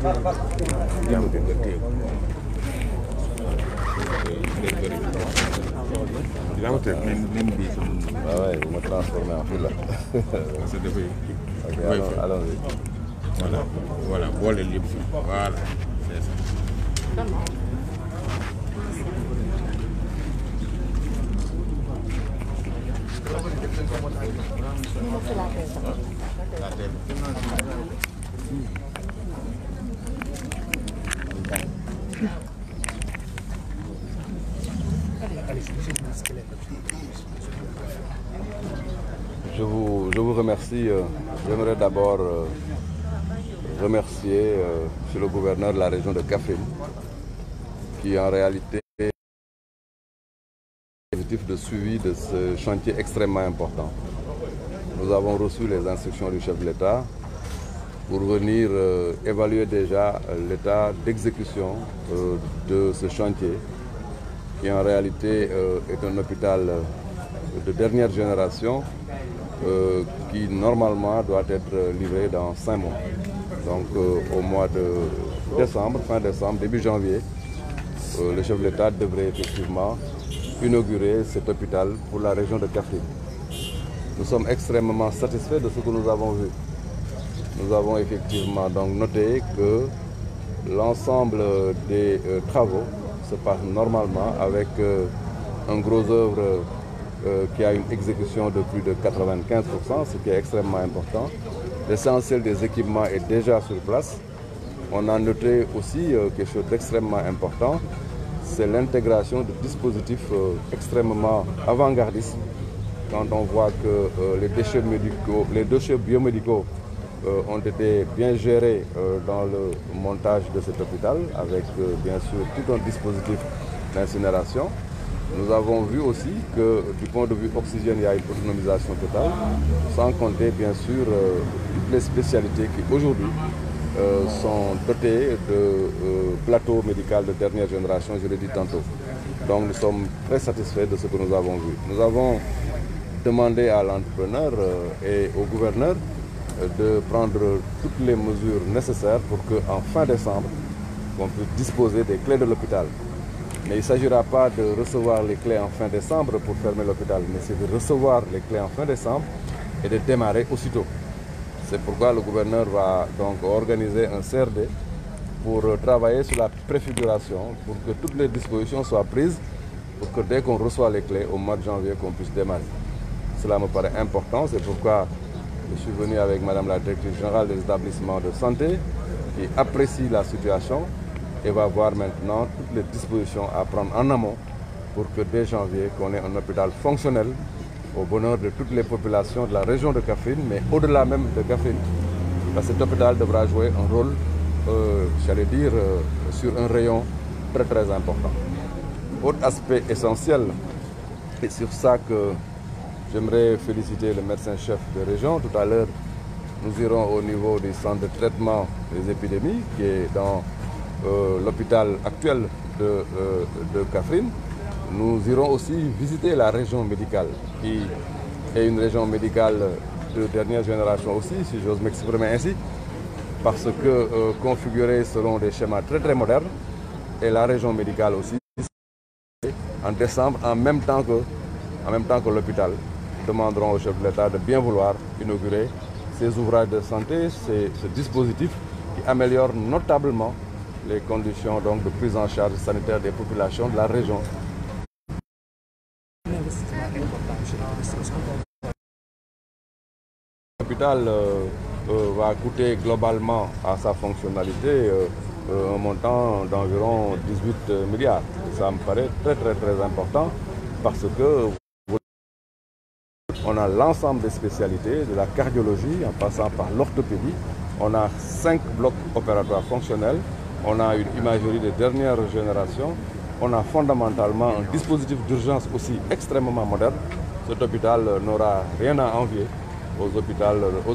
Ah ouais, vous me transformez en fil là. Ok, allons-y. Voilà, voilà, voilà, c'est ça. Je vous remercie. J'aimerais d'abord remercier le gouverneur de la région de Kaffrine, qui en réalité est l'objectif de suivi de ce chantier extrêmement important. Nous avons reçu les instructions du chef de l'État pour venir évaluer déjà l'état d'exécution de ce chantier, qui en réalité est un hôpital de dernière génération qui normalement doit être livré dans 5 mois. Donc au mois de décembre, fin décembre, début janvier, le chef de l'État devrait effectivement inaugurer cet hôpital pour la région de Kaffrine. Nous sommes extrêmement satisfaits de ce que nous avons vu. Nous avons effectivement donc noté que l'ensemble des travaux se passe normalement avec un gros œuvre qui a une exécution de plus de 95%, ce qui est extrêmement important. L'essentiel des équipements est déjà sur place. On a noté aussi quelque chose d'extrêmement important, c'est l'intégration de dispositifs extrêmement avant-gardistes. Quand on voit que les déchets biomédicaux ont été bien gérés dans le montage de cet hôpital, avec bien sûr tout un dispositif d'incinération. Nous avons vu aussi que du point de vue oxygène, il y a une autonomisation totale, sans compter bien sûr toutes les spécialités qui aujourd'hui sont dotées de plateaux médicaux de dernière génération, je l'ai dit tantôt. Donc nous sommes très satisfaits de ce que nous avons vu. Nous avons demandé à l'entrepreneur et au gouverneur de prendre toutes les mesures nécessaires pour qu'en fin décembre, on puisse disposer des clés de l'hôpital. Mais il ne s'agira pas de recevoir les clés en fin décembre pour fermer l'hôpital, mais c'est de recevoir les clés en fin décembre et de démarrer aussitôt. C'est pourquoi le gouverneur va donc organiser un CRD pour travailler sur la préfiguration, pour que toutes les dispositions soient prises, pour que dès qu'on reçoit les clés au mois de janvier, qu'on puisse démarrer. Cela me paraît important, c'est pourquoi je suis venu avec Madame la directrice générale des établissements de santé qui apprécie la situation et va voir maintenant toutes les dispositions à prendre en amont pour que dès janvier, qu'on ait un hôpital fonctionnel au bonheur de toutes les populations de la région de Kaffrine, mais au-delà même de Kaffrine. Parce que cet hôpital devra jouer un rôle, j'allais dire, sur un rayon très très important. Autre aspect essentiel, et sur ça que j'aimerais féliciter le médecin-chef de région. Tout à l'heure, nous irons au niveau du centre de traitement des épidémies, qui est dans l'hôpital actuel de Kaffrine. Nous irons aussi visiter la région médicale, qui est une région médicale de dernière génération aussi, si j'ose m'exprimer ainsi, parce que configurés selon des schémas très très modernes, et la région médicale aussi, en décembre, en même temps que l'hôpital, demanderont au chef de l'État de bien vouloir inaugurer ces ouvrages de santé, ce dispositif qui améliore notablement les conditions donc, de prise en charge sanitaire des populations de la région. L'hôpital va coûter globalement à sa fonctionnalité un montant d'environ 18 milliards. Ça me paraît très très très important parce que on a l'ensemble des spécialités, de la cardiologie en passant par l'orthopédie. On a 5 blocs opératoires fonctionnels. On a une imagerie de dernière génération. On a fondamentalement un dispositif d'urgence aussi extrêmement moderne. Cet hôpital n'aura rien à envier aux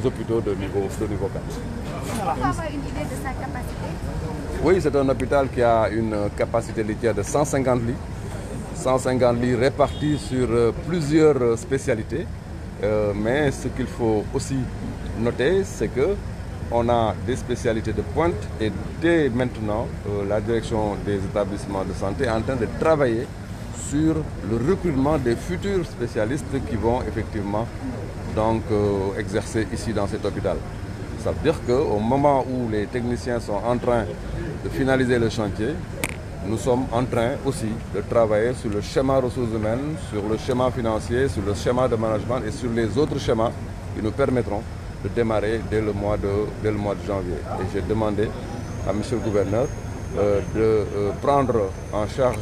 hôpitaux de niveau 4. On peut avoir une idée de sa capacité? Oui, c'est un hôpital qui a une capacité litière de 150 lits. 150 lits répartis sur plusieurs spécialités. Mais ce qu'il faut aussi noter, c'est que on a des spécialités de pointe et dès maintenant, la direction des établissements de santé est en train de travailler sur le recrutement des futurs spécialistes qui vont effectivement donc exercer ici dans cet hôpital. Ça veut dire qu'au moment où les techniciens sont en train de finaliser le chantier, nous sommes en train aussi de travailler sur le schéma ressources humaines, sur le schéma financier, sur le schéma de management et sur les autres schémas qui nous permettront de démarrer dès le mois de janvier. Et j'ai demandé à M. le gouverneur de prendre en charge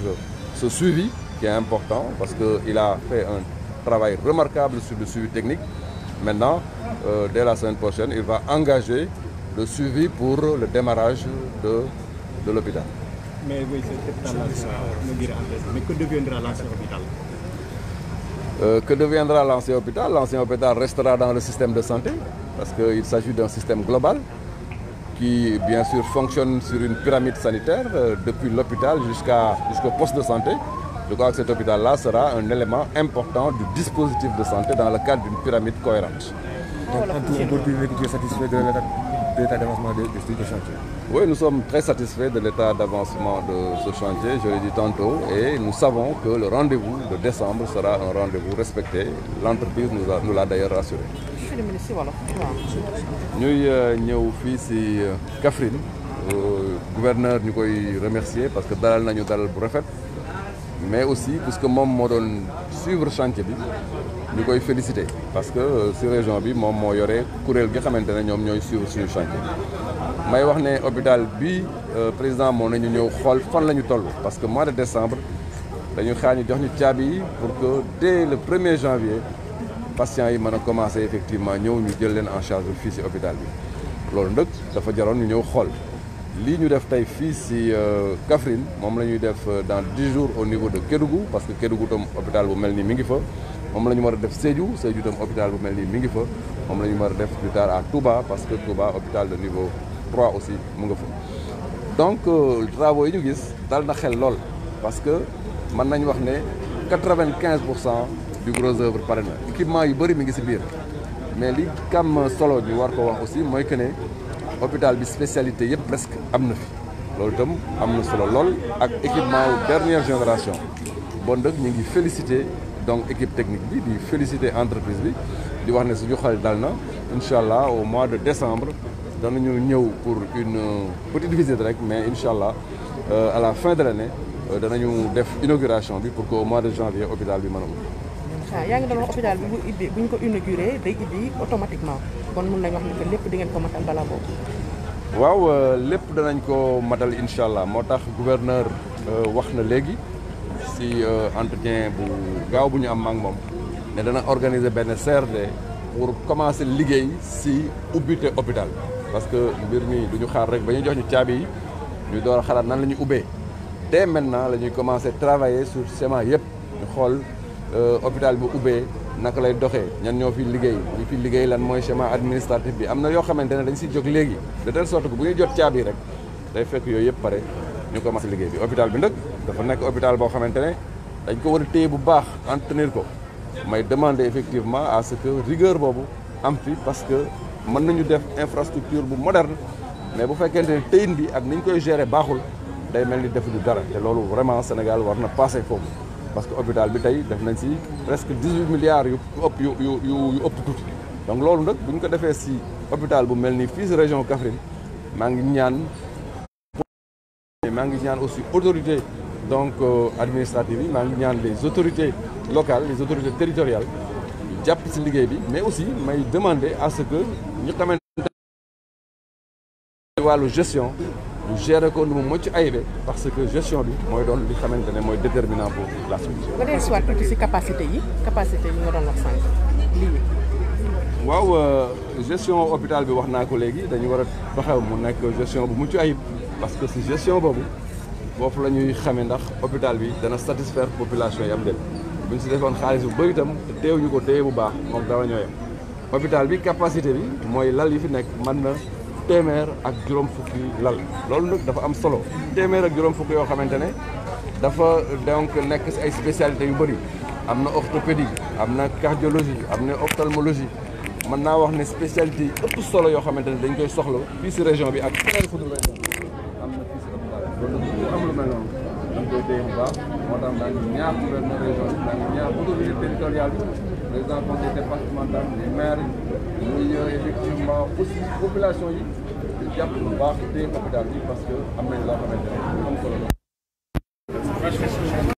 ce suivi qui est important parce qu'il a fait un travail remarquable sur le suivi technique. Maintenant, dès la semaine prochaine, il va engager le suivi pour le démarrage de l'hôpital. Mais oui, c'est mais que deviendra l'ancien hôpital? Que deviendra l'ancien hôpital? L'ancien hôpital restera dans le système de santé parce qu'il s'agit d'un système global qui, bien sûr, fonctionne sur une pyramide sanitaire depuis l'hôpital jusqu'au poste de santé. Je crois que cet hôpital-là sera un élément important du dispositif de santé dans le cadre d'une pyramide cohérente. Donc, en tout, on peut dire que tu es satisfait de l'état d'avancement de ce chantier? Oui, nous sommes très satisfaits de l'état d'avancement de ce chantier, je l'ai dit tantôt, et nous savons que le rendez-vous de décembre sera un rendez-vous respecté. L'entreprise nous l'a d'ailleurs rassuré. ñuy ñëw fii ci Kaffrine gouverneur ñu koy remercier parce que dalal nañu dalal bu rafet mais aussi puisque moom moo doon suivre chantier bi ñu koy féliciter parce que ci région bi moom moo yore kuréel gi xamante ne ñoom ñooy suivre suñu chantier may wax ne hôpital bi président moo nañu ñëw xool fan la ñu toll parce que mois de décembre dañu xaar ñu jox ñu caabi yi pour que dès le 1er janvier patients yi mën a commencer effectivement ñëw ñu jël leen en charge fii ci hôpital bi loolu nag dafa jaroon ñu ñëw xool lii ñu def tey fii ci Kaffrine moom la ñuy def dans 10 jours au niveau de Kédougou parce que Kédougou tam hôpital bu mel nii mi ngi fa moom la ñu war a def Sédhiou tam hôpital bu mel nii mi ngi fa moom la ñu war a def plus tard à Touba parce que Touba hôpital de niveau 3 aussi mu nga fa donc travaux yi ñu gis dal na xel lool parce que mën nañu wax ne 95% du gros œuvre pare na équipement yu bëri mi ngi ci biir mais li kam solo ñu war ko wax aussi mooy que ne hôpital bi spécialité yëpp presque am na fi loolu itam am na solo lool ak équipement wu dernière génération bon nag ñu ngi féliciter donc équipe technique bi di féliciter entreprise bi di wax ne suñu xel dal na incha allah au mois de décembre danañu ñëw pour une petite visite rek mais incha allah à la fin de l'année danañu def inauguration bi pour que au mois de janvier hôpital bi mën a ubbi. yaa ngi doon wax hôpital bi bu ñu ko inauguré day ubbi automatiquement kon mun nañu wax ni que lépp di ngeen ko matal balaa boobu. waaw lépp danañ ko matal incha allah moo tax gouverneur wax na léegi ci entretien bu gaaw bu ñu am ak moom ne dana organiser benn CRD pour commencer liggéey ci ubbite hôpital parce que mbir mi du ñu xaar rek ba ñu jox ñu caabi yi ñu door a xalaat nan la ñuy ubbee dès maintenant la ñuy commencer travailler sur schéma yëpp ñu xool. hôpital bi ubbee naka lay doxee ñan ñoo fi liggéey ñi fi liggéey lan mooy schéma administratif bi am na yoo xamante ne dañ si jóg léegi de telle sorte que bu ñuy jot caabi rek day fekk yooyu yëpp pare ñu commencé liggéey bi hôpital bi nag dafa nekk hôpital boo xamante ne dañ ko war a téye bu baax entretenir ko may demander effectivement à ce que rigueur boobu am fi parce que mën nañu def infrastructure bu moderne mais bu fekkente ne téyin bi ak ni ñu koy gérer baaxul day mel ni defuñu dara te loolu vraiment Sénégal war na passé foofu parce que hôpital bi tey def nañ ci presque 18 milliards yu ëpp tuuti donc loolu nag bu ñu ko defee ci hôpital bu mel ni fii ci région Kaffrine maa ngi ñaan aussi autorité donc administrative yi maa ngi ñaan les autorités locales les autorités territoriales ñu jàpp ci liggéey bi mais aussi may demander à ce que ñu xamante wàllu gestion ñu gérer ko nu mu mucc ayibé parce que gestion bi mooy doon li xamante ne mooy déterminant pour la suite. nga dellu si waat tuuti si capacité yi nga doon wax sànq lii. waaw gestion hôpital bi wax naa ko léegi dañu war a doxew mu nekk gestion bu mucc ayib parce que si gestion boobu foofu la ñuy xamee ndax hôpital bi dana satisfaire population yi am déet bu ñu si defoon xaalis bu bëri itam te teewuñu ko téye bu baax moom dara ñoo yem hôpital bi capacité bi mooy lal yi fi nekk mën na. téeméer ak juróom fukki lal loolu nag dafa am solo téeméer ak juróom fukki yoo xamante ne dafa donc nekk ci ay spécialités yu bëri am na orthopédie am na cardiologie am na ophtalmologie mën naa wax ne spécialité yi ëpp solo yoo xamante ne dañ koy soxla fii si région bi ak feneen fu dul région bi am na fii si hôpital loolu nag bu am lu mel noonu dañ koy téye bu baax moo tax daa ngi ñaar gouverneur région bi daa ngi ñaar autorité territoriale bi président conseil départemental les maires yi muy effectivement aussi population yi di jàpp bu baax téye hôpital bi parce que am nañ loo xamante ne am solo la